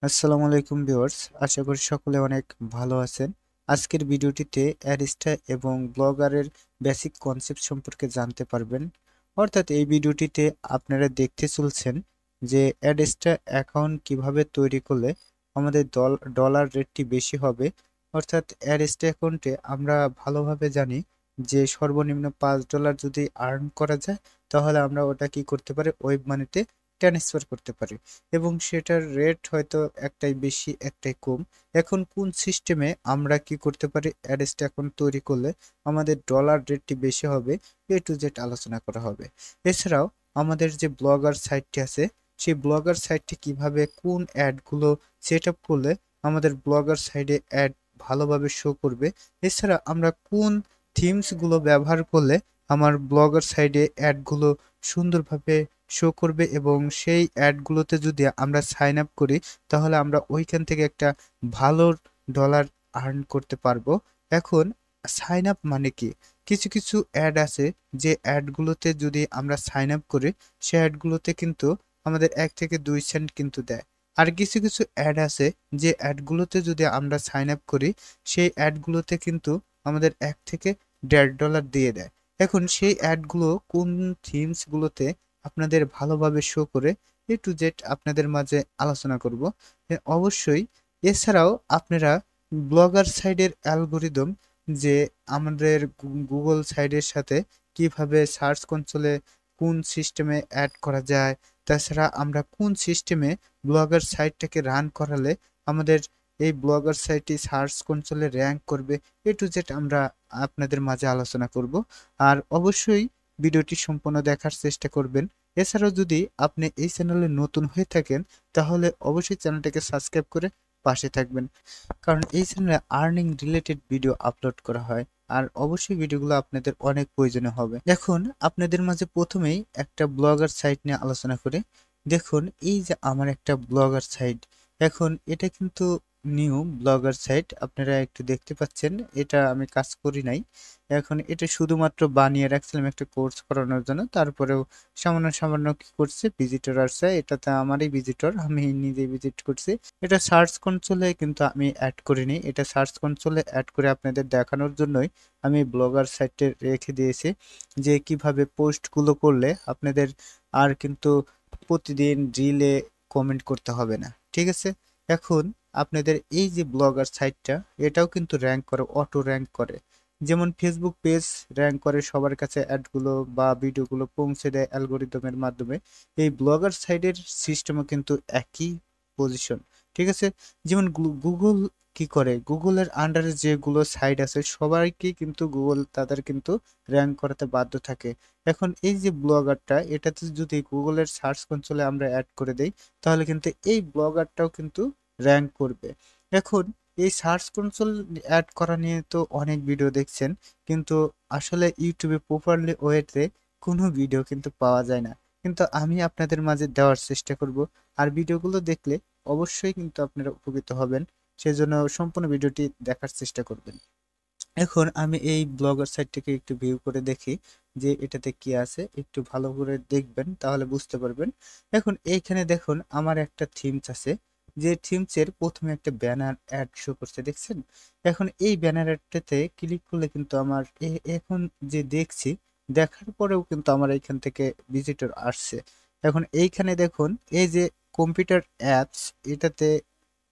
আসসালামু আলাইকুম ভিউয়ার্স, আশা করি সকলে অনেক ভালো আছেন। আজকের ভিডিওটিতে অ্যাডস্টা এবং ব্লগারের বেসিক কনসেপ্ট সম্পর্কে জানতে পারবেন। অর্থাৎ এই ভিডিওটিতে আপনারা দেখতে চলছেন যে অ্যাডস্টা অ্যাকাউন্ট কিভাবে তৈরি করলে আমাদের ডলার রেটটি বেশি হবে। অর্থাৎ অ্যাডস্টা অ্যাকাউন্টে আমরা ভালোভাবে জানি যে সর্বনিম্ন $5 যদি আর্ন করা যায়, তাহলে আমরা ওটা কি করতে পারি, ওয়েব মানিতে ট্রান্সফার করতে পারি এবং সেটার রেট হয়তো একটাই বেশি একটাই কম। এখন কোন সিস্টেমে আমরা কি করতে পারি, অ্যাডস্টা অ্যাকাউন্ট তৈরি করলে আমাদের ডলার রেটটি বেশি হবে, এ টু জেড আলোচনা করা হবে। এছাড়াও আমাদের যে ব্লগার সাইটটি আছে, সেই ব্লগার সাইটটি কিভাবে কোন অ্যাডগুলো সেট আপ করলে আমাদের ব্লগার সাইডে অ্যাড ভালোভাবে শো করবে। এছাড়া আমরা কোন থিমসগুলো ব্যবহার করলে আমার ব্লগার সাইডে অ্যাডগুলো সুন্দরভাবে শো করবে এবং সেই অ্যাডগুলোতে যদি আমরা সাইন আপ করি, তাহলে আমরা ওইখান থেকে একটা ভালো ডলার আর্ন করতে পারবো। এখন সাইন আপ মানে কি? কিছু কিছু অ্যাড আছে যে অ্যাডগুলোতে যদি আমরা সাইন আপ করি, সেই অ্যাডগুলোতে কিন্তু আমাদের 1 থেকে 2 সেন্ট কিন্তু দেয়। আর কিছু কিছু অ্যাড আছে যে অ্যাডগুলোতে যদি আমরা সাইন আপ করি, সেই অ্যাডগুলোতে কিন্তু আমাদের $1 থেকে $1.5 দিয়ে দেয়। এখন সেই অ্যাডগুলো কোন থিমসগুলোতে আপনাদের ভালোভাবে শো করে, এ টু জেড আপনাদের মাঝে আলোচনা করব। অবশ্যই এছাড়াও আপনারা ব্লগার সাইডের অ্যালগোরিদম, যে আমাদের গুগল সাইডের সাথে কিভাবে সার্চ কনসোলে কোন সিস্টেমে অ্যাড করা যায়, তাছাড়া আমরা কোন সিস্টেমে ব্লগার সাইটটাকে রান করালে আমাদের এই ব্লগার সাইটটি সার্চ কনসোলে র্যাঙ্ক করবে, এ টু জেড আমরা আপনাদের মাঝে আলোচনা করব। আর অবশ্যই ভিডিওটি সম্পূর্ণ দেখার চেষ্টা করবেন। এছাড়াও যদি আপনি এই চ্যানেলে নতুন হয়ে থাকেন, তাহলে অবশ্যই চ্যানেলটাকে সাবস্ক্রাইব করে পাশে থাকবেন, কারণ এই চ্যানেলে আর্নিং রিলেটেড ভিডিও আপলোড করা হয়। আর অবশ্যই ভিডিওগুলো আপনাদের অনেক প্রয়োজনীয় হবে। এখন আপনাদের মাঝে প্রথমেই একটা ব্লগার সাইট নিয়ে আলোচনা করে দেখুন। এই যে আমার একটা ব্লগার সাইট, এখন এটা কিন্তু নিউ ব্লগার সাইট, আপনারা একটু দেখতে পাচ্ছেন। এটা আমি কাজ করি নাই, এখন এটা শুধুমাত্র বানিয়ে রাখছিলাম একটা কোর্স করানোর জন্য। তারপরেও সামান্য সামান্য কি করছে, ভিজিটর আসছে, এটাতে আমারই ভিজিটর, আমি নিজে ভিজিট করছি। এটা সার্চ কনসোলে কিন্তু আমি অ্যাড করিনি, এটা সার্চ কনসোলে অ্যাড করে আপনাদের দেখানোর জন্যই আমি ব্লগার সাইটে রেখে দিয়েছি, যে কিভাবে পোস্টগুলো করলে আপনাদের আর কিন্তু প্রতিদিন রিলে কমেন্ট করতে হবে না। ঠিক আছে? এখন আপনাদের এই যে ব্লগার সাইটটা, এটাও কিন্তু র্যাঙ্ক করে, অটো র্যাঙ্ক করে। যেমন ফেসবুক পেজ র্যাঙ্ক করে, সবার কাছে অ্যাডগুলো বা ভিডিওগুলো পৌঁছে দেয় অ্যালগোরিদমের মাধ্যমে। এই ব্লগার সাইডের সিস্টেমও কিন্তু একই পজিশন। ঠিক আছে? যেমন গুগল কি করে, গুগলের আন্ডারে যেগুলো সাইট আছে সবাইকে কিন্তু গুগল তাদের কিন্তু র্যাঙ্ক করাতে বাধ্য থাকে। এখন এই যে ব্লগারটা, এটাতে যদি গুগলের সার্চ কনসোলে আমরা অ্যাড করে দেই, তাহলে কিন্তু এই ব্লগারটাও কিন্তু র্যাঙ্ক করবে। এখন এই সার্চ কনসোল অ্যাড করা নিয়ে তো অনেক ভিডিও দেখছেন, কিন্তু আসলে ইউটিউবে প্রপারলি ওয়েতে কোনো ভিডিও কিন্তু পাওয়া যায় না। কিন্তু আমি আপনাদের মাঝে দেওয়ার চেষ্টা করব। আর ভিডিওগুলো দেখলে অবশ্যই কিন্তু আপনারা উপকৃত হবেন, সেজন্য সম্পূর্ণ ভিডিওটি দেখার চেষ্টা করবেন। এখন আমি এই ব্লগার সাইটটিকে একটু ভিউ করে দেখি যে এটাতে কি আছে, একটু ভালো করে দেখবেন তাহলে বুঝতে পারবেন। এখন এইখানে দেখুন আমার একটা থিমস আছে, যে থিমসের প্রথমে একটা ব্যানার অ্যাড শো করছে, দেখছেন? এখন এই ব্যানার অ্যাডটাতে ক্লিক করলে কিন্তু আমার এখন যে দেখছি, দেখার পরেও কিন্তু আমার এইখান থেকে ভিজিটর আসছে। এখন এইখানে দেখুন, এই যে কম্পিউটার অ্যাপস, এটাতে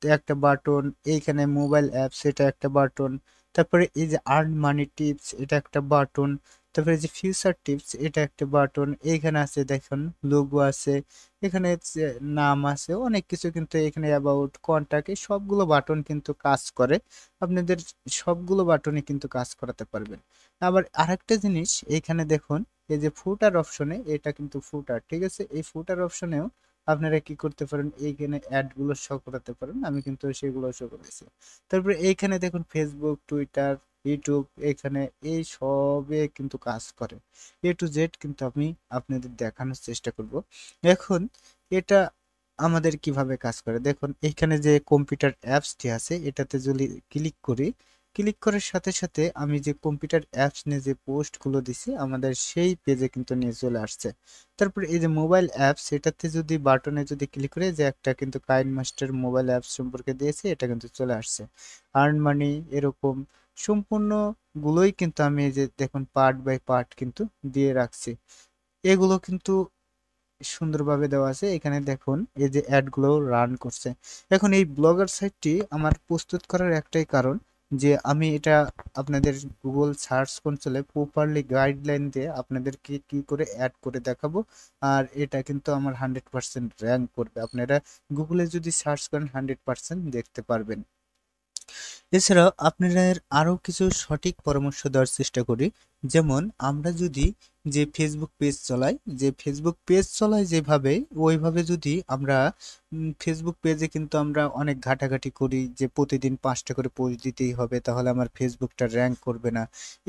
একটা বাটন, এইখানে মোবাইল অ্যাপস, এটা একটা বাটন, তারপরে এই যে আর্ন মানি টিপস, এটা একটা বাটন, তারপরে এই যে ফিউচার টিপস, এটা একটা বাটন, এইখানে আছে দেখুন লোগো আছে, এখানে হচ্ছে নাম আছে, অনেক কিছু কিন্তু এখানে অ্যাবাউট কন্টাক্ট, এই সবগুলো বাটন কিন্তু কাজ করে। আপনাদের সবগুলো বাটনই কিন্তু কাজ করাতে পারবেন। আবার আরেকটা জিনিস এইখানে দেখুন, এই যে ফুটার অপশনে, এটা কিন্তু ফুটার, ঠিক আছে? এই ফুটার অপশনেও আপনারা কি করতে পারেন, এইখানে অ্যাড গুলো শো করাতে পারেন, আমি কিন্তু সেগুলো শো করেছি। তারপরে এইখানে দেখুন ফেসবুক, টুইটার, ইউটিউব, এখানে এই সবে কিন্তু কাজ করে। এ টু জেড কিন্তু আমি আপনাদের দেখানোর চেষ্টা করব। এখন এটা আমাদের কিভাবে কাজ করে দেখুন, এখানে যে কম্পিউটার অ্যাপসটি আছে, এটাতে যদি ক্লিক করি, ক্লিক করার সাথে সাথে আমি যে কম্পিউটার অ্যাপস নিয়ে যে পোস্টগুলো দিছি আমাদের সেই পেজে কিন্তু নিয়ে চলে আসছে। তারপর এই যে মোবাইল অ্যাপস, এটাতে যদি বাটনে যদি ক্লিক করে যে একটা কিন্তু কাইন মাস্টার মোবাইল অ্যাপস সম্পর্কে দিয়েছে, এটা কিন্তু চলে আসছে। আর্ন মানি এরকম সম্পূর্ণ গুলোই কিন্তু আমি এই যে দেখুন পার্ট বাই পার্ট কিন্তু দিয়ে রাখছি। এগুলো কিন্তু সুন্দরভাবে দেওয়া আছে। এখানে দেখুন এই যে অ্যাডগুলো রান করছে। এখন এই ব্লগার সাইটটি আমার প্রস্তুত করার একটাই কারণ, যে আমি এটা আপনাদের গুগল সার্চ কনসোলে প্রপারলি গাইডলাইন দিয়ে আপনাদেরকে কি করে অ্যাড করে দেখাবো। আর এটা কিন্তু আমার 100% র্যাঙ্ক করবে। আপনারা গুগলে যদি সার্চ করেন 100% দেখতে পারবেন। এছাড়াও আপনাদের আরো কিছু সঠিক পরামর্শ দেওয়ার চেষ্টা করি। যেমন আমরা যদি যে ফেসবুক পেজ চলাই যেভাবে, ওইভাবে যদি আমরা ফেসবুক পেজে কিন্তু আমরা অনেক ঘাটাঘাটি করি যে প্রতিদিন 5টা করে পোস্ট দিতেই হবে, তাহলে আমার ফেসবুকটা র্যাঙ্ক করবে না।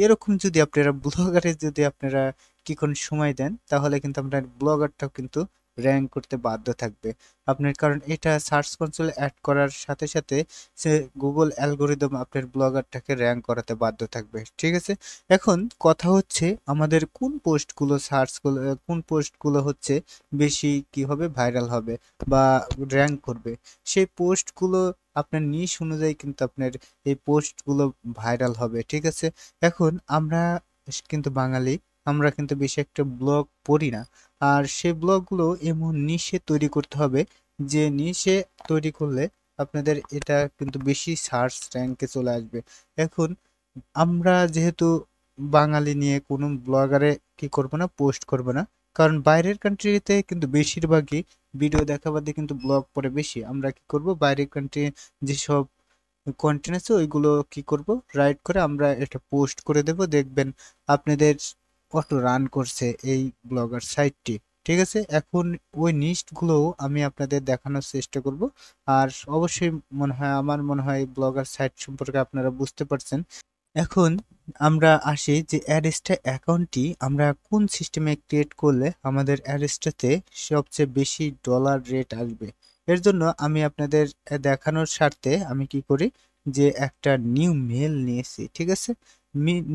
এরকম যদি আপনারা ব্লগারে যদি আপনারা কি কোন সময় দেন, তাহলে কিন্তু আপনার ব্লগারটাও কিন্তু র্যাঙ্ক করতে বাধ্য থাকবে আপনার। কারণ এটা সার্চ কনসোলে অ্যাড করার সাথে সাথে সে গুগল অ্যালগোরিদম আপনার ব্লগারটাকে র্যাঙ্ক করাতে বাধ্য থাকবে। ঠিক আছে? এখন কথা হচ্ছে আমাদের কোন পোস্টগুলো হচ্ছে বেশি কি হবে, ভাইরাল হবে বা র্যাঙ্ক করবে, সেই পোস্টগুলো আপনার নিশ অনুযায়ী কিন্তু আপনার এই পোস্টগুলো ভাইরাল হবে। ঠিক আছে? এখন আমরা কিন্তু বাঙালি, আমরা কিন্তু বেশি একটা ব্লগ পড়ি না। আর সেই ব্লগগুলো এমন নিশে তৈরি করতে হবে যে নিশে তৈরি করলে আপনাদের এটা কিন্তু বেশি সার্চ র্যাঙ্কে চলে আসবে। এখন আমরা যেহেতু বাঙালি নিয়ে কোনো ব্লগারে কি করব না, পোস্ট করব না। কারণ বাইরের কান্ট্রিতে কিন্তু বেশিরভাগই ভিডিও দেখা বাদে কিন্তু ব্লগ পড়ে বেশি। আমরা কি করব, বাইরের কান্ট্রি যেসব কন্টেন্ট আছে ওইগুলো কি করব, রাইট করে আমরা এটা পোস্ট করে দেব। দেখবেন আপনাদের অটো রান করছে এই ব্লগার সাইটটি। ঠিক আছে? এখন ওই নিশগুলো আমি আপনাদের দেখানোর চেষ্টা করব। আর অবশ্যই আমার মনে হয় ব্লগার সাইট সম্পর্কে আপনারা বুঝতে পারছেন। এখন আমরা আসি যে অ্যাডস্টা অ্যাকাউন্টটি আমরা কোন সিস্টেমে ক্রিয়েট করলে আমাদের অ্যাডস্টাতে সবচেয়ে বেশি ডলার রেট আসবে। এর জন্য আমি আপনাদের দেখানোর স্বার্থে আমি কি করি, যে একটা নিউ মেল নিয়েছি। ঠিক আছে?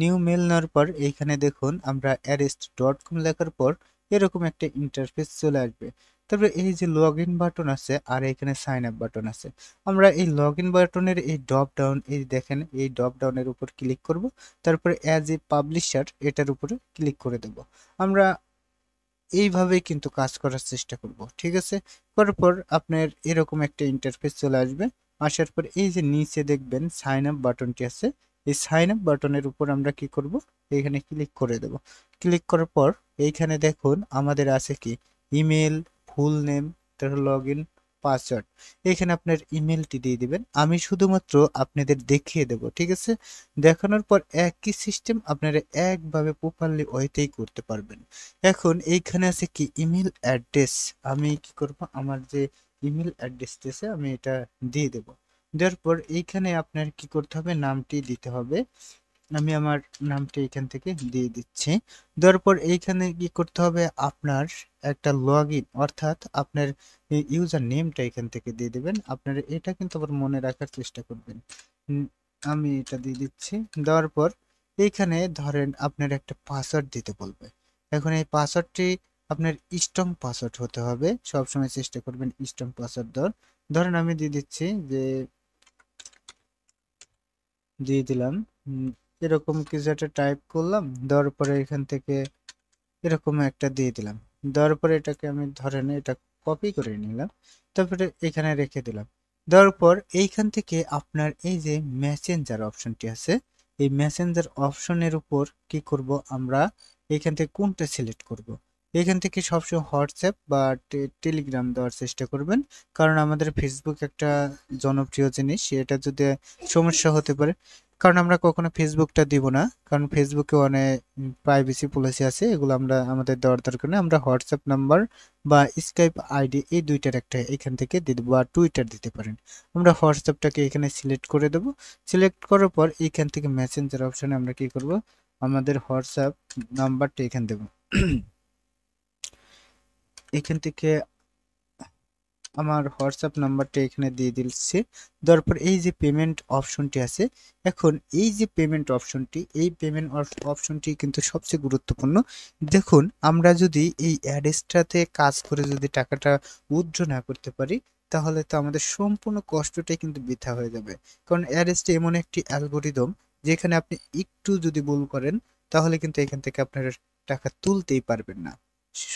নিউ মেল নেওয়ার পর এইখানে দেখুন আমরা arrest.com লেখার পর এরকম একটা ইন্টারফেস চলে আসবে। তারপরে এই যে লগ ইন বাটন আছে আর এখানে সাইন আপ বাটন আছে। আমরা এই লগ ইন বাটনের এই ড্রপ ডাউন, এই দেখেন এই ড্রপ ডাউনের উপর ক্লিক করব। তারপরে অ্যাজ এ পাবলিশার এটার উপরে ক্লিক করে দেব। আমরা এইভাবেই কিন্তু কাজ করার চেষ্টা করব। ঠিক আছে? করার পর আপনার এরকম একটা ইন্টারফেস চলে আসবে। আসার পর এই যে নিচে দেখবেন সাইন আপ বাটনটি আছে, এই সাইন আপ বাটনের উপর আমরা কি করব, এখানে ক্লিক করে দেব। ক্লিক করার পর এইখানে দেখুন আমাদের আছে কি ইমেল, ফুল নেম, তারপর লগ ইন, পাসওয়ার্ড। এখানে আপনার ইমেলটি দিয়ে দিবেন। আমি শুধুমাত্র আপনাদের দেখিয়ে দেব। ঠিক আছে? দেখানোর পর একই সিস্টেম আপনারা একভাবে প্রপারলি ওয়েতেই করতে পারবেন। এখন এইখানে আছে কি ইমেল অ্যাড্রেস। আমি কি করব, আমার যে ইমেল অ্যাড্রেস আছে আমি এটা দিয়ে দেব। দেওয়ার পর এইখানে আপনার কি করতে হবে, নামটি দিতে হবে। আমি আমার নামটি এখান থেকে দিয়ে দিচ্ছি। দেওয়ার পর এইখানে কি করতে হবে, আপনার একটা লগ ইন অর্থাৎ আপনার ইউজার নেমটা এখান থেকে দিয়ে দেবেন। আপনার এটা কিন্তু আবার মনে রাখার চেষ্টা করবেন। উম, আমি এটা দিয়ে দিচ্ছি। দেওয়ার পর এইখানে ধরেন আপনার একটা পাসওয়ার্ড দিতে বলবে। এখন এই পাসওয়ার্ডটি আপনার স্ট্রং পাসওয়ার্ড হতে হবে। সবসময় চেষ্টা করবেন স্ট্রং পাসওয়ার্ড দেওয়ার। ধরেন আমি দিয়ে দিচ্ছি যে দিয়ে দিলাম এরকম কিছু একটা টাইপ করলাম। দেওয়ার পরে এখান থেকে এরকম একটা দিয়ে দিলাম। দেওয়ার পরে এটাকে আমি ধরেন এটা কপি করে নিলাম। তারপরে এখানে রেখে দিলাম। দেওয়ার পর এইখান থেকে আপনার এই যে মেসেঞ্জার অপশনটি আছে, এই মেসেঞ্জার অপশনের উপর কি করব আমরা, এইখান থেকে কোনটা সিলেক্ট করব। এখান থেকে সবসময় হোয়াটসঅ্যাপ বা টেলিগ্রাম দেওয়ার চেষ্টা করবেন। কারণ আমাদের ফেসবুক একটা জনপ্রিয় জিনিস, এটা যদি সমস্যা হতে পারে। কারণ আমরা কখনো ফেসবুকটা দিব না, কারণ ফেসবুকে অনেক প্রাইভেসি পলিসি আছে, এগুলো আমরা আমাদের দেওয়ার দরকার নেই। আমরা হোয়াটসঅ্যাপ নাম্বার বা স্কাইপ আইডি এই দুইটার একটা এখান থেকে দিয়ে দেবো, বা টুইটার দিতে পারেন। আমরা হোয়াটসঅ্যাপটাকে এখানে সিলেক্ট করে দেবো। সিলেক্ট করার পর এইখান থেকে মেসেঞ্জার অপশনে আমরা কি করব, আমাদের হোয়াটসঅ্যাপ নাম্বারটা এখানে দেবো। এখান থেকে আমার হোয়াটসঅ্যাপ নাম্বারটা এখানে দিয়ে দিচ্ছি। দেওয়ার পর এই যে পেমেন্ট অপশনটি আছে, এখন এই যে পেমেন্ট অপশনটি, এই পেমেন্ট অপশনটি কিন্তু সবচেয়ে গুরুত্বপূর্ণ। দেখুন, আমরা যদি এই অ্যাড্রেসটাতে কাজ করে যদি টাকাটা উইথড্র না করতে পারি, তাহলে তো আমাদের সম্পূর্ণ কষ্টটাই কিন্তু বৃথা হয়ে যাবে। কারণ অ্যাড্রেসটা এমন একটি অ্যালগোরিদম, যেখানে আপনি একটু যদি ভুল করেন, তাহলে কিন্তু এখান থেকে আপনার টাকা তুলতেই পারবেন না,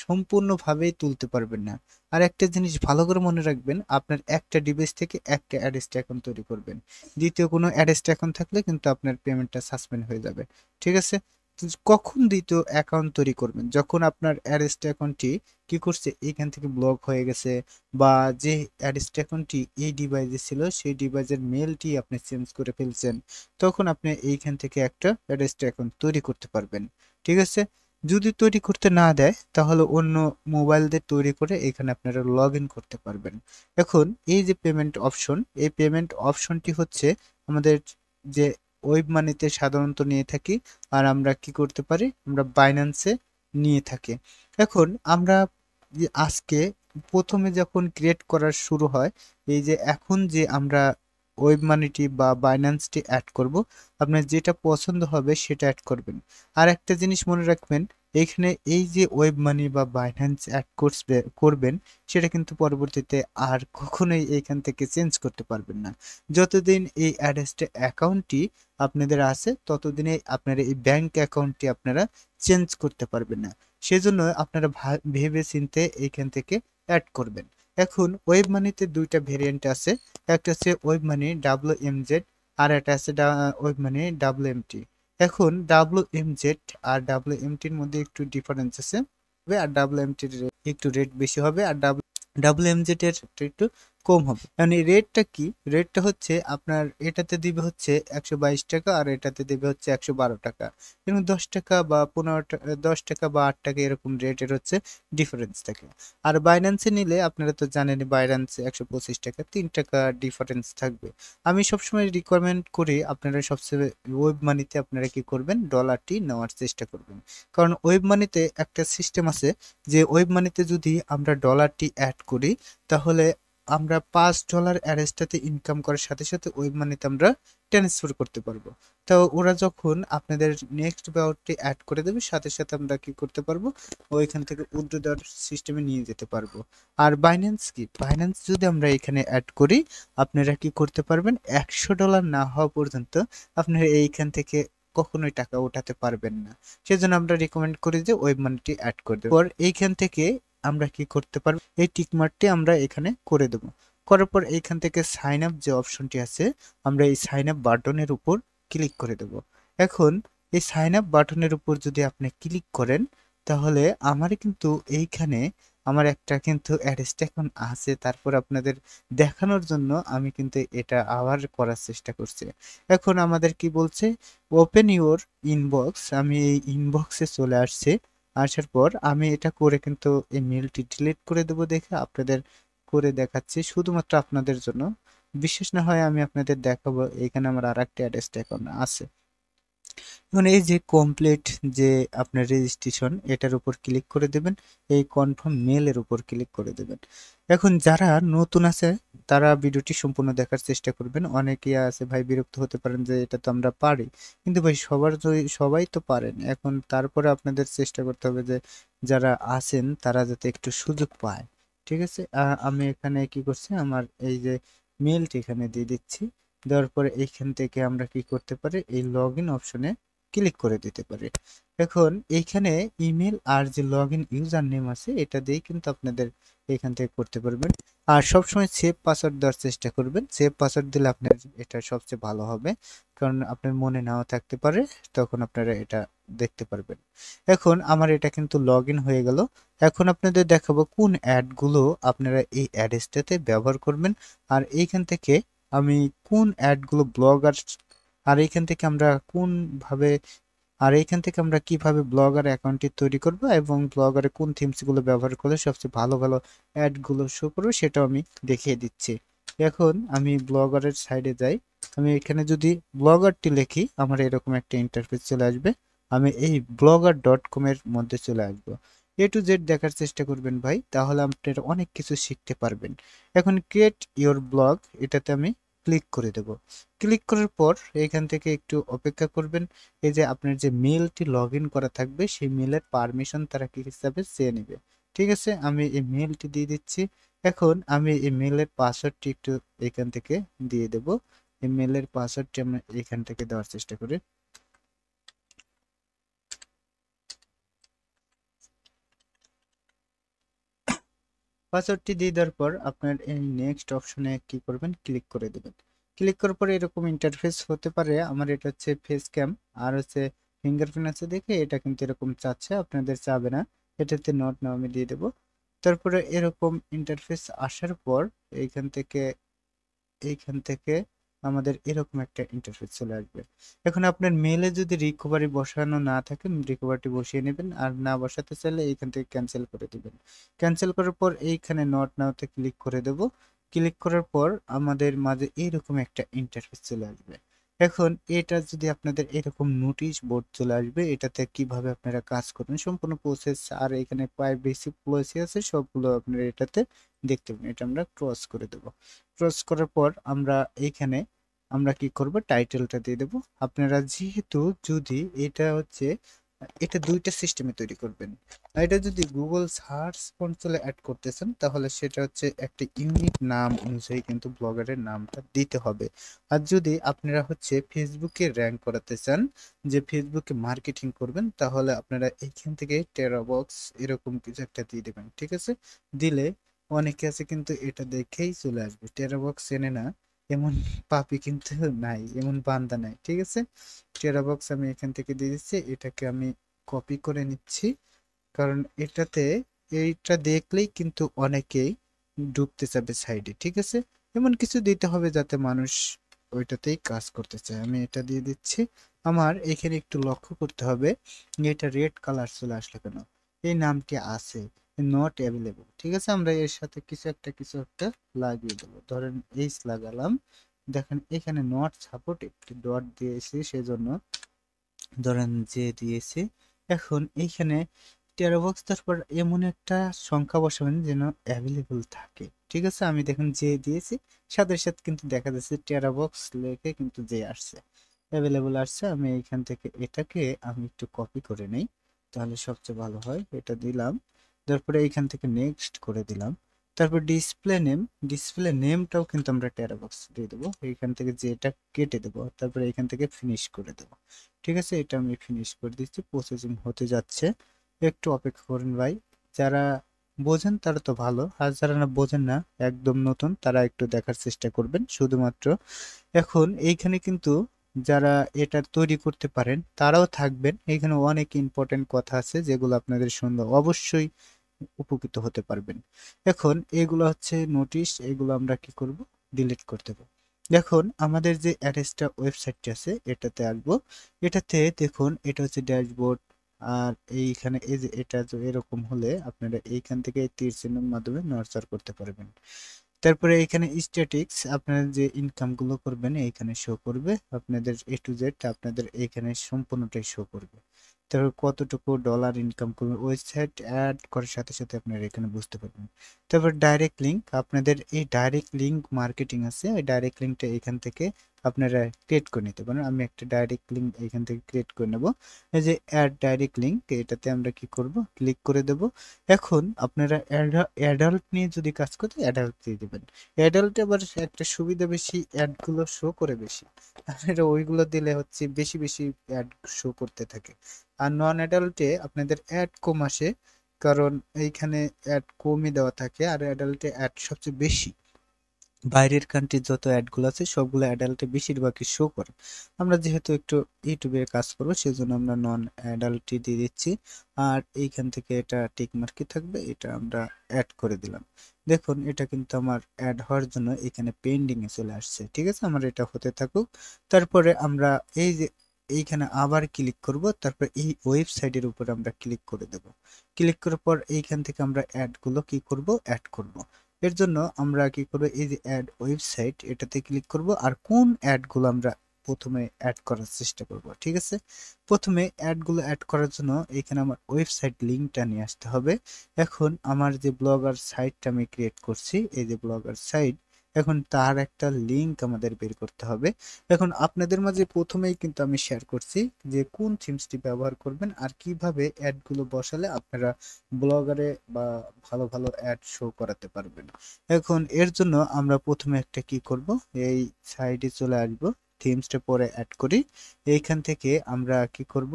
সম্পূর্ণভাবেই তুলতে পারবেন না। আর একটা জিনিস ভালো করে মনে রাখবেন, আপনার একটা ডিভাইস থেকে একটা অ্যাড্রেস অ্যাকাউন্ট তৈরি করবেন। দ্বিতীয় কোনো অ্যাড্রেস অ্যাকাউন্ট থাকলে কিন্তু আপনার পেমেন্টটা সাসপেন্ড হয়ে যাবে। ঠিক আছে? তো কখন দ্বিতীয় অ্যাকাউন্ট তৈরি করবেন? যখন আপনার অ্যাড্রেস অ্যাকাউন্টটি কি করছে, এইখান থেকে ব্লক হয়ে গেছে, বা যে অ্যাড্রেস অ্যাকাউন্টটি এই ডিভাইসে ছিল সেই ডিভাইসের মেলটি আপনি চেঞ্জ করে ফেলছেন, তখন আপনি এইখান থেকে একটা অ্যাড্রেস অ্যাকাউন্ট তৈরি করতে পারবেন। ঠিক আছে? যদি তৈরি করতে না দেয়, তাহলে অন্য মোবাইল দিয়ে তৈরি করে এখানে আপনারা লগ ইন করতে পারবেন। এখন এই যে পেমেন্ট অপশন, এই পেমেন্ট অপশনটি হচ্ছে আমাদের যে ওয়েব মানিতে সাধারণত নিয়ে থাকি, আর আমরা কি করতে পারি, আমরা বাইন্যান্সে নিয়ে থাকি। এখন আমরা আজকে প্রথমে যখন ক্রিয়েট করা শুরু হয়, এই যে এখন যে আমরা ওয়েব মানিটি বা বাইন্যান্সটি অ্যাড করব, আপনার যেটা পছন্দ হবে সেটা অ্যাড করবেন। আর একটা জিনিস মনে রাখবেন, এখানে এই যে ওয়েব মানি বা বাইন্যান্স অ্যাড করবেন, সেটা কিন্তু পরবর্তীতে আর কখনোই এইখান থেকে চেঞ্জ করতে পারবেন না। যতদিন এই অ্যাড্রেসটা অ্যাকাউন্টটি আপনাদের আছে, ততদিনে আপনারা এই ব্যাংক অ্যাকাউন্টটি আপনারা চেঞ্জ করতে পারবেন না। সেজন্য আপনারা ভেবে চিন্তে এইখান থেকে অ্যাড করবেন। এখন ওয়েব মানিতে দুইটা ভেরিয়েন্ট আছে, একটা হচ্ছে ওয়েব মানি WMZ, আর একটা আছে ওয়েব মানি WMT। এখন WMZ আর WMTর মধ্যে একটু ডিফারেন্স আছে, আর WMTর একটু রেট বেশি হবে, আর WMZ এর একটু কম হবে। মানে রেটটা কি, রেটটা হচ্ছে আপনার এটাতে দিবে হচ্ছে 122 টাকা, আর এটাতে দিবে হচ্ছে 112 টাকা। এবং 10 টাকা বা 15 টাকা, 10 টাকা বা 8 টাকা এরকম রেটের হচ্ছে ডিফারেন্স থাকে। আর বাইন্যান্সে নিলে আপনারা তো জানেনই, বাইন্যান্সে 125 টাকা, 3 টাকা ডিফারেন্স থাকবে। আমি সবসময় রিকমেন্ড করি আপনারা সবচেয়ে ওয়েব মানিতে আপনারা কি করবেন, ডলারটি নেওয়ার চেষ্টা করবেন। কারণ ওয়েব মানিতে একটা সিস্টেম আছে, যে ওয়েব মানিতে যদি আমরা ডলারটি অ্যাড করি, তাহলে আমরা $5 অ্যারেস্টাতে ইনকাম করার সাথে সাথে ওয়েব মানিতে আমরা ট্রান্সফার করতে পারবো। তো ওরা যখন আপনাদের নেক্সট ব্যাপারটি অ্যাড করে দেবে, সাথে সাথে আমরা কি করতে পারবো, ওইখান থেকে উইথড্র দেওয়ার সিস্টেমে নিয়ে যেতে পারবো। আর বাইন্যান্স কি, বাইন্যান্স যদি আমরা এখানে অ্যাড করি, আপনারা কি করতে পারবেন, $100 না হওয়া পর্যন্ত আপনারা এইখান থেকে কখনোই টাকা উঠাতে পারবেন না। সেজন্য আমরা রিকমেন্ড করি যে ওয়েব মানিটি অ্যাড করে দেবো। পর এইখান থেকে আমরা কি করতে পারবো, এই টিকমার্কটি আমরা এখানে করে দেবো। করার পর এইখান থেকে সাইন আপ যে অপশনটি আছে, আমরা এই সাইন আপ বাটনের উপর ক্লিক করে দেব। এখন এই সাইন আপ বাটনের উপর যদি আপনি ক্লিক করেন, তাহলে আমার কিন্তু এইখানে আমার একটা কিন্তু অ্যাড্রেস এখন আছে। তারপর আপনাদের দেখানোর জন্য আমি কিন্তু এটা আবার করার চেষ্টা করছি। এখন আমাদের কি বলছে, ওপেন ইউর ইনবক্স। আমি এই ইনবক্সে চলে আসছি। আসার পর আমি এটা করে কিন্তু এই মেলটি ডিলিট করে দেবো, দেখে আপনাদের করে দেখাচ্ছি শুধুমাত্র আপনাদের জন্য। বিশেষ না হয় আমি আপনাদের দেখাবো, এখানে আমার আর একটা অ্যাড্রেস এখন আছে। এখন এই যে কমপ্লিট যে আপনার রেজিস্ট্রেশন, এটার উপর ক্লিক করে দেবেন, এই কনফার্ম মেলের উপর ক্লিক করে দেবেন। এখন যারা নতুন আছে, তারা ভিডিওটি সম্পূর্ণ দেখার চেষ্টা করবেন। অনেকেই আছে ভাই বিরক্ত হতে পারেন যে এটা তো আমরা পারি, কিন্তু ভাই সবাই তো পারেন। এখন তারপরে আপনাদের চেষ্টা করতে হবে যে যারা আছেন তারা যাতে একটু সুযোগ পায়। ঠিক আছে? আমি এখানে কি করছি, আমার এই যে মেলটি এখানে দিয়ে দিচ্ছি। দেওয়ার পরে এইখান থেকে আমরা কি করতে পারি, এই লগ ইন অপশনে ক্লিক করে দিতে পারি। এখন এইখানে ইমেল আর যে লগ ইন ইউজার নেম আছে, এটা দিয়েই কিন্তু আপনাদের এখান থেকে করতে পারবেন। আর সবসময় সেভ পাসওয়ার্ড দেওয়ার চেষ্টা করবেন। সেভ পাসওয়ার্ড দিলে আপনার এটা সবচেয়ে ভালো হবে, কারণ আপনার মনে নাও থাকতে পারে, তখন আপনারা এটা দেখতে পারবেন। এখন আমার এটা কিন্তু লগ ইন হয়ে গেল। এখন আপনাদের দেখাবো কোন অ্যাডগুলো আপনারা এই অ্যাড্রেসটাতে ব্যবহার করবেন, আর এইখান থেকে আমি কোন অ্যাডগুলো ব্লগার, আর এইখান থেকে আমরা কোনভাবে, আর এইখান থেকে আমরা কিভাবে ব্লগার অ্যাকাউন্টটি তৈরি করব, এবং ব্লগারে কোন থিমসগুলো ব্যবহার করলে সবচেয়ে ভালো ভালো অ্যাডগুলো শো করবে, সেটাও আমি দেখিয়ে দিচ্ছি। এখন আমি ব্লগারের সাইডে যাই। আমি এখানে যদি ব্লগারটি লিখি, আমার এরকম একটা ইন্টারফেস চলে আসবে। আমি এই blogger.com এর মধ্যে চলে আসবো। A to Z দেখার চেষ্টা করবেন ভাই, তাহলে আপনারা অনেক কিছু শিখতে পারবেন। এখন ক্রিয়েট ইওর ব্লগ, এটাতে আমি ক্লিক করে দেব। ক্লিক করার পর এখান থেকে একটু অপেক্ষা করবেন। এই যে আপনার যে মেলটি লগ ইন করা থাকবে সেই মেলের পারমিশন তারা কি হিসাবে চেয়ে নেবে। ঠিক আছে, আমি এই মেলটি দিয়ে দিচ্ছি। এখন আমি এই মেলের পাসওয়ার্ডটি একটু এখান থেকে দিয়ে দেব। এই মেলের পাসওয়ার্ডটি আমরা এখান থেকে দেওয়ার চেষ্টা করি। পাসওয়ার্ডটি দিয়ে দেওয়ার পর আপনার এই নেক্সট অপশনে কি করবেন, ক্লিক করে দেবেন। ক্লিক করার পরে এরকম ইন্টারফেস হতে পারে। আমার এটা হচ্ছে ফেস ক্যাম আর হচ্ছে ফিঙ্গারপ্রিন্ট আছে দেখে এটা কিন্তু এরকম চাচ্ছে, আপনাদের চাবে না। এটাতে নট নাও আমি দিয়ে দেবো। তারপরে এরকম ইন্টারফেস আসার পর এইখান থেকে আমাদের এরকম একটা ইন্টারফেস চলে আসবে। এখন আপনার মেলে যদি রিকভারি বসানো না থাকে রিকভারিটি বসিয়ে নেবেন, আর না বসাতে চাইলে এইখান থেকে ক্যান্সেল করে দিবেন। ক্যান্সেল করার পর এইখানে নট নাওতে ক্লিক করে দেব। ক্লিক করার পর আমাদের মাঝে এইরকম একটা ইন্টারফেস চলে আসবে। এখন এটা যদি আপনাদের এরকম নোটিশ বোর্ড চলে আসবে, এটাতে কিভাবে আপনারা কাজ করবেন সম্পূর্ণ প্রসেস আর এখানে প্রাইভেসি পলিসি আছে সবগুলো আপনারা এটাতে দেখতে পাবেন। এটা আমরা ক্রস করে দেব। ক্রস করার পর আমরা কি করব, টাইটেলটা দিয়ে দেব। আপনারা যেহেতু যদি এটা দুইটা সিস্টেমে তৈরি করবেন। এটা যদি গুগল সার্চ কনসোলে অ্যাড করতেছেন তাহলে সেটা হচ্ছে একটা ইউনিক নাম অনুযায়ী কিন্তু ব্লগারের নামটা দিতে হবে। আর যদি আপনারা হচ্ছে ফেসবুকে র্যাঙ্ক করাতে চান, যে ফেসবুকে মার্কেটিং করবেন, তাহলে আপনারা এইখান থেকে টেরাবক্স এরকম কিছু একটা দিয়ে দেবেন। ঠিক আছে, দিলে অনেকে আছে কিন্তু এটা দেখেই চলে আসবে। টেরাবক্স চেনে না এমন পাপি কিন্তু নাই, এমন বান্দা নাই। ঠিক আছে, টেরাবক্স আমি এখান থেকে দিয়ে দিচ্ছি। এটাকে আমি কপি করে নিচ্ছি, কারণ এইটা দেখলেই কিন্তু অনেকেই ডুবতে যাবে সাইডে। ঠিক আছে, এমন কিছু দিতে হবে যাতে মানুষ ওইটাতেই কাজ করতে চায়। আমি এটা দিয়ে দিচ্ছি। আমার এখানে একটু লক্ষ্য করতে হবে এটা রেড কালার চলে আসলো কেন। এই নামটি আছে নট অ্যাভেলেবল। ঠিক আছে, আমরা এর সাথে কিছু একটা লাগিয়ে দেবো। ধরেন এইচ লাগালাম, দেখেন এখানে নট সাপোর্ট একটি ডট দিয়েছি, সেজন্য ধরেন যে দিয়েছি। এখন এইখানে টেরাবক্স তারপর এমন একটা সংখ্যা বসাবেন যেন অ্যাভেলেবল থাকে। ঠিক আছে, আমি দেখেন যে দিয়েছি, সাথে সাথে কিন্তু দেখা যাচ্ছে টেরাবক্স লিখে কিন্তু যে আসছে, অ্যাভেলেবল আসছে। আমি এইখান থেকে এটাকে আমি একটু কপি করে নেই, তাহলে সবচেয়ে ভালো হয়। এটা দিলাম, তারপরে এইখান থেকে নেক্সট করে দিলাম। তারপর ডিসপ্লে নেমটাও কিন্তু আমরা টেরাবক্স দিয়ে দেবো। এইখান থেকে যেটা কেটে দেবো, তারপরে এইখান থেকে ফিনিশ করে দেবো। ঠিক আছে, এটা আমি ফিনিশ করে দিচ্ছি, প্রসেসিং হতে যাচ্ছে, একটু অপেক্ষা করুন ভাই। যারা বোঝেন তারা তো ভালো, আর যারা না বোঝেন না একদম নতুন তারা একটু দেখার চেষ্টা করবেন শুধুমাত্র। এখন এইখানে কিন্তু যারা এটা তৈরি করতে পারেন তারাও থাকবেন। এখানে অনেক ইম্পর্টেন্ট কথা আছে যেগুলো আপনাদের শুনলে অবশ্যই উপকৃত হতে পারবেন। এখন এগুলো হচ্ছে নোটিশ, এগুলো আমরা কি করব, ডিলিট করে দেব। দেখুন আমাদের যে অ্যারেস্টা ওয়েবসাইটটি আছে এটাতে আসবো। এটাতে দেখুন এটা হচ্ছে ড্যাশবোর্ড, আর এইখানে এই যে এটা যে এরকম হলে আপনারা এইখান থেকে এই তীর চিহ্নের মাধ্যমে নড়চড় করতে পারবেন। তারপরে এখানে স্ট্যাটিক্স, আপনারা যে ইনকাম গুলো করবেন এইখানে শো করবে। আপনাদের A to Z আপনাদের এইখানে সম্পূর্ণটাই শো করবে। তারপর কতটুকু ডলার ইনকাম করবে ওয়েবসাইট অ্যাড করার সাথে সাথে আপনারা এখানে বুঝতে পারবেন। তারপর ডাইরেক্ট লিঙ্ক, আপনাদের এই ডাইরেক্ট লিঙ্ক মার্কেটিং আছে, ওই ডাইরেক্ট লিঙ্কটা এখান থেকে আপনারা ক্রিয়েট করে নিতে পারেন। আমি একটা ডাইরেক্ট লিঙ্ক এখান থেকে ক্রিয়েট করে নেব। এই যে অ্যাড ডাইরেক্ট লিঙ্ক, এটাতে আমরা কি করব, ক্লিক করে দেব। এখন আপনারা অ্যাডাল্ট নিয়ে যদি কাজ করতে অ্যাডাল্ট দিয়ে দেবেন। অ্যাডাল্টে আবার একটা সুবিধা বেশি, অ্যাডগুলো শো করে বেশি। আপনারা ওইগুলো দিলে হচ্ছে বেশি বেশি অ্যাড শো করতে থাকে। আর নন অ্যাডাল্টে আপনাদের অ্যাড কম আসে, কারণ এইখানে অ্যাড কমই দেওয়া থাকে, আর অ্যাডাল্টে অ্যাড সবচেয়ে বেশি। বাইরের কান্ট্রির যত অ্যাডগুলো আছে সবগুলো অ্যাডাল্টে বেশিরভাগই শো করে। আমরা যেহেতু একটু ইউটিউবে কাজ করবো সেজন্য আমরা নন অ্যাডাল্টই দিয়ে দিচ্ছি। আর এইখান থেকে এটা টিক মার্কই থাকবে, এটা আমরা অ্যাড করে দিলাম। দেখুন এটা কিন্তু আমার অ্যাড হওয়ার জন্য এখানে পেন্ডিং এ চলে আসছে। ঠিক আছে, আমার এটা হতে থাকুক। তারপরে আমরা এই যে এইখানে আবার ক্লিক করব, তারপর এই ওয়েবসাইটের উপর আমরা ক্লিক করে দেব। ক্লিক করার পর এইখান থেকে আমরা অ্যাডগুলো কি করব, অ্যাড করব। এর জন্য আমরা কি করব, এই যে অ্যাড ওয়েবসাইট এটাতে ক্লিক করব, আর কোন অ্যাডগুলো আমরা প্রথমে অ্যাড করার চেষ্টা করব। ঠিক আছে, প্রথমে অ্যাডগুলো অ্যাড করার জন্য এখানে আমার ওয়েবসাইট লিঙ্কটা নিয়ে আসতে হবে। এখন আমার যে ব্লগার সাইটটা আমি ক্রিয়েট করছি, এই যে ব্লগার সাইট, এখন তার একটা লিঙ্ক আমাদের বের করতে হবে। এখন আপনাদের মাঝে প্রথমেই কিন্তু আমি শেয়ার করছি যে কোন থিমসটি ব্যবহার করবেন আর কিভাবে অ্যাডগুলো বসালে আপনারা ব্লগারে বা ভালো ভালো অ্যাড শো করাতে পারবেন। এখন এর জন্য আমরা প্রথমে একটা কি করব, এই সাইডে চলে আসব, থিমসটা পরে অ্যাড করি। এইখান থেকে আমরা কি করব,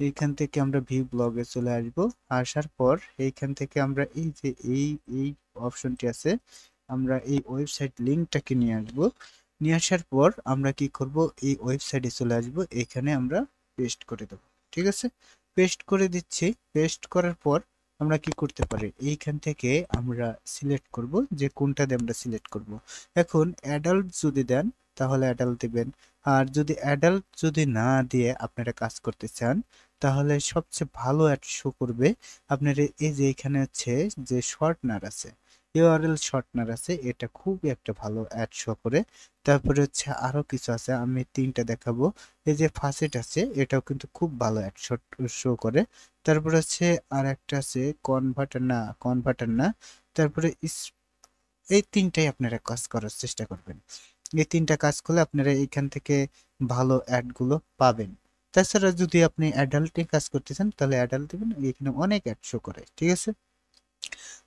এইখান থেকে আমরা ভিউ ব্লগে চলে আসব। আসার পর এইখান থেকে আমরা এই যে এই অপশনটি আছে, আমরা এই ওয়েবসাইট লিঙ্কটাকে নিয়ে আসব। নিয়ে আসার পর আমরা কি করব, এই ওয়েবসাইটে চলে আসব, এখানে আমরা পেস্ট করে দেব। ঠিক আছে, পেস্ট করে দিচ্ছি। পেস্ট করার পর আমরা কি করতে পারি, এইখান থেকে আমরা সিলেক্ট করব যে কোনটা দিয়ে আমরা সিলেক্ট করব। এখন অ্যাডাল্ট যদি দেন তাহলে অ্যাডাল্ট দিবেন, আর যদি অ্যাডাল্ট যদি না দিয়ে আপনারা কাজ করতে চান তাহলে সবচেয়ে ভালো অ্যাড শো করবে আপনার এই যে এখানে হচ্ছে যে শর্টনার আছে, ইউআরএল শর্টনার আছে, এটা খুবই একটা ভালো অ্যাড শো করে। তারপরে হচ্ছে আরো কিছু আছে, আমি তিনটা দেখাবো। এই যে ফাসেট আছে, এটাও কিন্তু খুব ভালো অ্যাড শো করে। তারপর হচ্ছে আর একটা আছে কনভার্টার না। তারপরে এই তিনটাই আপনারা কাজ করার চেষ্টা করবেন। এই তিনটা কাজ করলে আপনারা এইখান থেকে ভালো অ্যাড গুলো পাবেন। তাছাড়া যদি আপনি অ্যাডাল্টে কাজ করতে চান তাহলে অ্যাডাল্ট দিবেন, এখানে অনেক অ্যাড শো করে। ঠিক আছে,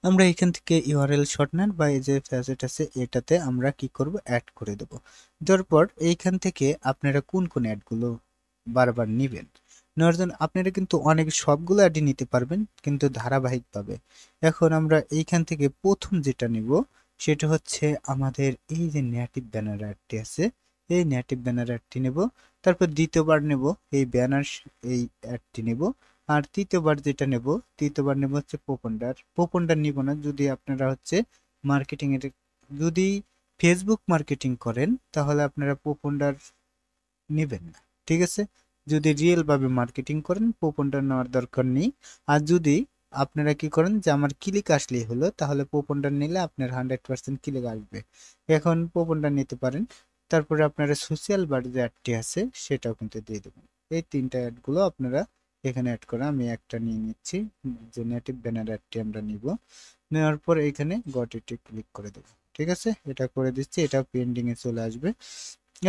আমরা এখান থেকে ইউআরএল শর্টনার বা এই যে ফ্যাসেট আছে এটাতে আমরা কি করব, অ্যাড করে দেব। দেওয়ার পর এইখান থেকে আপনারা কোন কোন অ্যাডগুলো বারবার নিবেন, নেওয়ার জন্য আপনারা কিন্তু অনেক সবগুলো অ্যাডই নিতে পারবেন কিন্তু ধারাবাহিকভাবে। এখন আমরা এইখান থেকে প্রথম যেটা নিব সেটা হচ্ছে আমাদের এই যে নেটিভ ব্যানার অ্যাডটি আছে, এই নেটিভ ব্যানার অ্যাডটি নেব। তারপর দ্বিতীয়বার নেব এই ব্যানার, এই অ্যাডটি নেব। আর তৃতীয়বার নেব হচ্ছে পোপন্ডার নিব না, যদি আপনারা হচ্ছে মার্কেটিং এর, যদি ফেসবুক মার্কেটিং করেন তাহলে আপনারা পোপন্ডার নেবেন না। ঠিক আছে, যদি রিয়েল ভাবে মার্কেটিং করেন পোপন্ডার নেওয়ার দরকার নেই। আর যদি আপনারা কি করেন যে আমার ক্লিক আসলেই হলো, তাহলে পোপন্ডার নিলে আপনার 100% ক্লিক আসবে, এখন পোপন্ডার নিতে পারেন। তারপরে আপনারা সোশ্যাল বার যে অ্যাডটি আছে সেটাও কিন্তু দিয়ে দেবেন। এই তিনটা অ্যাডগুলো আপনারা এখানে অ্যাড করে, আমি একটা নিয়ে নিচ্ছি, যে নেটিভ ব্যানার অ্যাডটি আমরা নিব। নেওয়ার পর এখানে গট ইটে ক্লিক করে দেবো। ঠিক আছে, এটা করে দিচ্ছি, এটা পেন্ডিং এ চলে আসবে।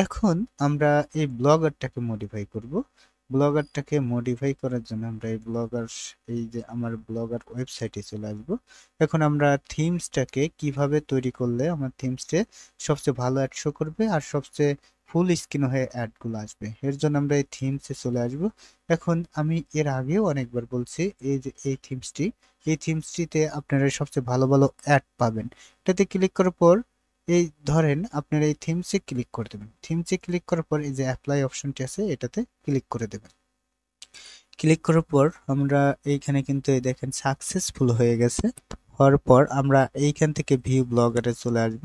এখন আমরা এই ব্লগারটাকে মডিফাই করব। ব্লগারটাকে মডিফাই করার জন্য আমরা এই যে আমার ব্লগার ওয়েবসাইটে চলে আসব। এখন আমরা থিমসটাকে কিভাবে তৈরি করলে আমার থিমসটা সবচেয়ে ভালো অ্যাড শো করবে আর সবচেয়ে ফুল স্ক্রিন হয়ে অ্যাডগুলো আসবে, এর জন্য আমরা এই থিমসে চলে আসব। এখন আমি এর আগেও অনেকবার বলছি, এই যে এই থিমসটিতে আপনারা সবচেয়ে ভালো ভালো অ্যাড পাবেন। এটাতে ক্লিক করার পর এই ধরেন আপনারা এই থিমসে ক্লিক করে দেবেন। থিমসে ক্লিক করার পর এই যে অ্যাপ্লাই অপশনটি আছে এটাতে ক্লিক করে দেবেন। ক্লিক করার পর আমরা এইখানে কিন্তু এই দেখেন সাকসেসফুল হয়ে গেছে। হওয়ার পর আমরা এইখান থেকে ভিউ ব্লগারে চলে আসব।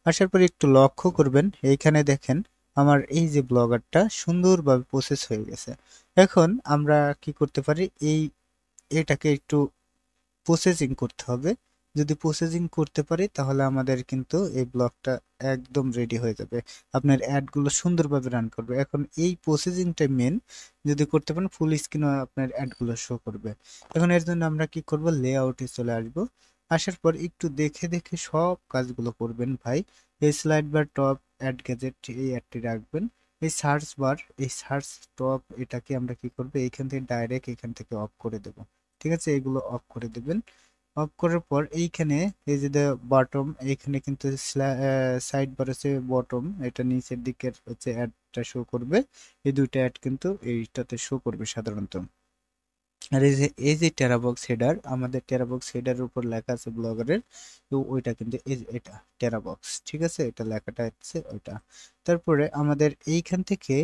আসার পর একটু লক্ষ্য করবেন, এইখানে দেখেন আমার এই যে ব্লগারটা সুন্দরভাবে প্রসেস হয়ে গেছে। এখন আমরা কি করতে পারি, এটাকে একটু প্রসেসিং করতে হবে। যদি প্রসেসিং করতে পারি তাহলে আমাদের কিন্তু এই ব্লগটা একদম রেডি হয়ে যাবে, আপনার অ্যাডগুলো সুন্দরভাবে রান করবে। এখন এই প্রসেসিংটা মেন, যদি করতে পারেন ফুল স্ক্রিনও আপনার অ্যাডগুলো শো করবে। এখন এর জন্য আমরা কি করব, লেআউটে চলে আসব। আসার পর একটু দেখে দেখে সব কাজগুলো করবেন ভাই। এই slide bar top ad gadget এই অ্যাডটি রাখবেন। এই সার্চ টপ এটাকে আমরা কি করব, এইখান থেকে ডাইরেক্ট এখান থেকে অফ করে দেব। ঠিক আছে, এগুলো অফ করে দেবেন। অফ করার পর এইখানে এই যে বটম, এইখানে কিন্তু সাইড বার আছে বটম, এটা নিচের দিকের হচ্ছে অ্যাডটা শো করবে। এই দুইটা অ্যাড কিন্তু এইটাতে শো করবে সাধারণত। আর এই যে টেরাবক্স হেডার, আমাদের টেরাবক্স হেডার উপর লেখা আছে ব্লগারের, তো ওইটা কিন্তু এটা টেরাবক্স। ঠিক আছে, এটা লেখাটা হচ্ছে ওইটা। তারপরে আমাদের এইখান থেকে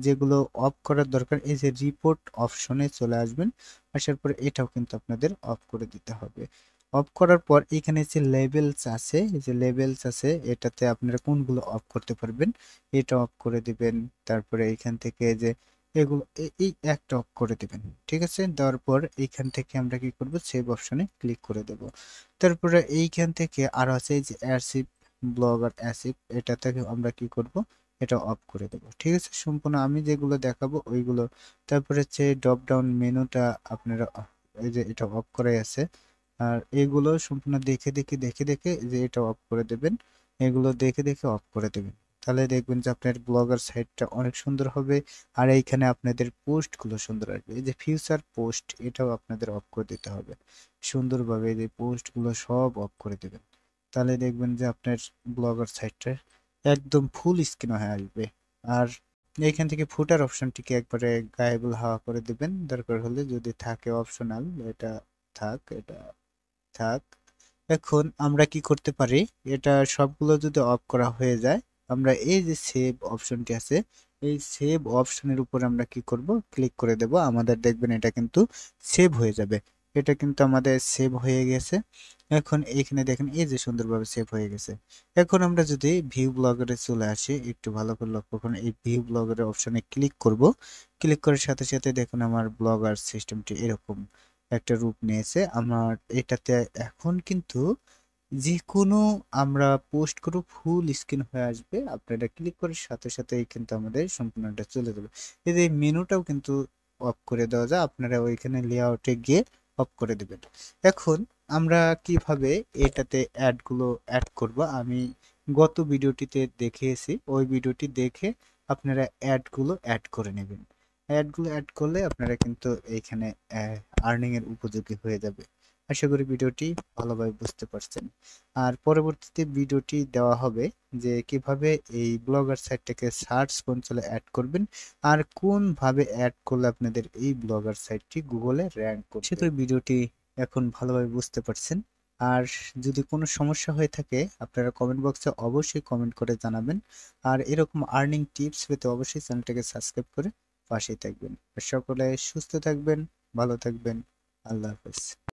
যেগুলো অফ করার দরকার, এই যে রিপোর্ট অপশনে চলে আসবেন। আসার পরে এটাও কিন্তু আপনাদের অফ করে দিতে হবে। অফ করার পর এখানে যে লেবেলস আছে, এই যে লেবেলস আছে এটাতে আপনারা কোনগুলো অফ করতে পারবেন এটা অফ করে দিবেন। তারপরে এইখান থেকে যে এগুলো এই একটা অফ করে দিবেন। ঠিক আছে, দেওয়ার পর এইখান থেকে আমরা কি করব, সেভ অপশনে ক্লিক করে দেব। তারপরে এইখান থেকে আরো আছে এই যে অ্যাসিভ, ব্লগার অ্যাসিভ, এটা থেকে আমরা কি করব, এটা অফ করে দেবো। ঠিক আছে, সম্পূর্ণ আমি যেগুলো দেখাবো ওইগুলো। তারপরে হচ্ছে ড্রপ ডাউন মেনুটা আপনারা এই যে এটা অফ করাই আছে। আর এগুলো সম্পূর্ণ দেখে যে এটা অফ করে দেবেন, এগুলো দেখে অফ করে দেবেন। তাহলে দেখবেন যে আপনার ব্লগার সাইটটা অনেক সুন্দর হবে। আর এইখানে আপনাদের পোস্টগুলো সুন্দর আসবে। এই যে ফিউচার পোস্ট এটাও আপনাদের অফ করে দিতে হবে সুন্দরভাবে। এই যে পোস্টগুলো সব অফ করে দেবেন, তাহলে দেখবেন যে আপনার ব্লগার সাইটটা একদম ফুল স্ক্রিন হয়ে আসবে। আর এইখান থেকে ফুটার অপশনটিকে একবারে গায়েবল হাওয়া করে দেবেন, দরকার হলে যদি থাকে অপশনাল এটা থাক, এটা থাক। এখন আমরা কি করতে পারি, এটা সবগুলো যদি অফ করা হয়ে যায়, আমরা এই যে সেভ অপশনটি আছে, এই সেভ অপশনের উপর আমরা কি করব, ক্লিক করে দেব। আমাদের দেখবেন এটা কিন্তু সেভ হয়ে যাবে। এটা কিন্তু আমাদের সেভ হয়ে গেছে। এখন এইখানে দেখেন এই যে সুন্দরভাবে সেভ হয়ে গেছে। এখন আমরা যদি ভিউ ব্লগারে চলে আসি, একটু ভালো করে লক্ষ্য করুন, এই ভিউ ব্লগারের অপশনে ক্লিক করব। ক্লিক করার সাথে সাথে দেখুন আমার ব্লগার সিস্টেমটি এরকম একটা রূপ নিয়েছে। আমার এটাতে এখন কিন্তু যে কোনো আমরা পোস্ট করব ফুল স্ক্রিন হয়ে আসবে। আপনারা ক্লিক করার সাথে সাথেই কিন্তু আমাদের সম্পূর্ণটা চলে যাবে। এই যে মেনুটাও কিন্তু অফ করে দেওয়া যায়, আপনারা ওইখানে লেআউটে গিয়ে অফ করে দেবেন। এখন আমরা কিভাবে এটাতে অ্যাডগুলো অ্যাড করব, আমি গত ভিডিওটিতে দেখিয়েছি, ওই ভিডিওটি দেখে আপনারা অ্যাডগুলো অ্যাড করে নেবেন। অ্যাডগুলো অ্যাড করলে আপনারা কিন্তু এইখানে আর্নিং এর উপযোগী হয়ে যাবে। আশা করি ভিডিওটি ভালোভাবে বুঝতে পারছেন। আর পরবর্তীতে ভিডিওটি দেওয়া হবে যে কিভাবে এই ব্লগার সাইটটাকে সার্চ কনসোলে অ্যাড করবেন আর কোন ভাবে অ্যাড করলে আপনাদের এই ব্লগার সাইটটি গুগলে র্যাঙ্ক করবে। সে তো ভিডিওটি এখন ভালোভাবে বুঝতে পারছেন। আর যদি কোনো সমস্যা হয়ে থাকে আপনারা কমেন্ট বক্সে অবশ্যই কমেন্ট করে জানাবেন। আর এরকম আর্নিং টিপস পেতে অবশ্যই চ্যানেলটাকে সাবস্ক্রাইব করে পাশেই থাকবেন। সকলে সুস্থ থাকবেন, ভালো থাকবেন। আল্লাহ হাফেজ।